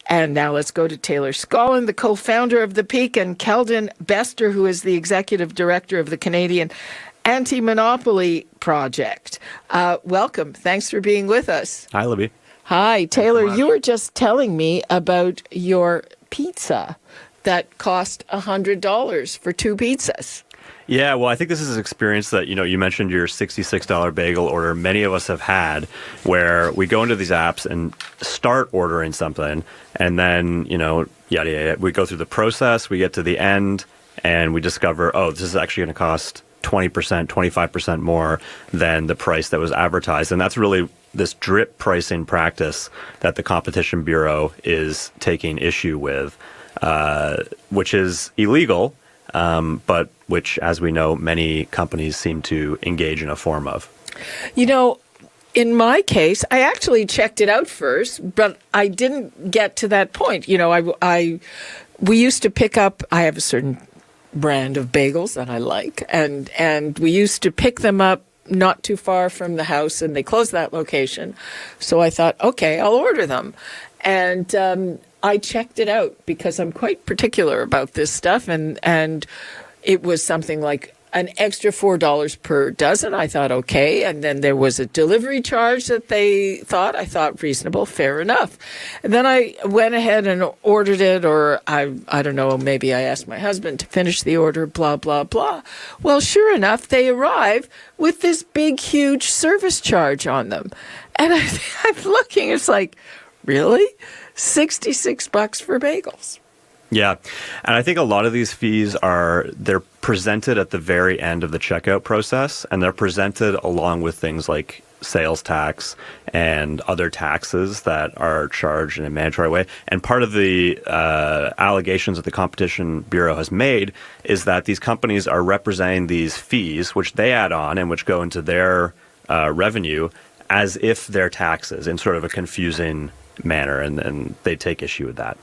And now let's go to Taylor Scollon, the co-founder of The Peak, and Keldon Bester, who is the executive director of the Canadian Anti-Monopoly Project. Welcome. Thanks for being with us. Hi, Libby. Hi, Taylor. You were just telling me about your pizza that cost $100 for 2 pizzas. Yeah, well, I think this is an experience that, you mentioned your $66 bagel order. Many of us have had where we go into these apps and start ordering something and then, yada, yada. We go through the process, we get to the end and we discover, this is actually going to cost 20%, 25% more than the price that was advertised. And that's really this drip pricing practice that the Competition Bureau is taking issue with, which is illegal. But which, as we know, many companies seem to engage in a form of. In my case, I actually checked it out first, but I didn't get to that point. We used to pick up, I have a certain brand of bagels that I like, and we used to pick them up not too far from the house, and they closed that location. So I thought, okay, I'll order them. And I checked it out because I'm quite particular about this stuff, and it was something like an extra $4 per dozen. I thought, okay. And then there was a delivery charge that I thought reasonable, fair enough. And then I went ahead and ordered it, or I don't know, maybe I asked my husband to finish the order, blah, blah, blah. Well, sure enough, they arrive with this big, huge service charge on them. And I'm looking, it's like, really? $66 for bagels. Yeah. And I think a lot of these fees they're presented at the very end of the checkout process, and they're presented along with things like sales tax and other taxes that are charged in a mandatory way. And part of the allegations that the Competition Bureau has made is that these companies are representing these fees, which they add on and which go into their revenue, as if they're taxes in sort of a confusing manner, and they take issue with that.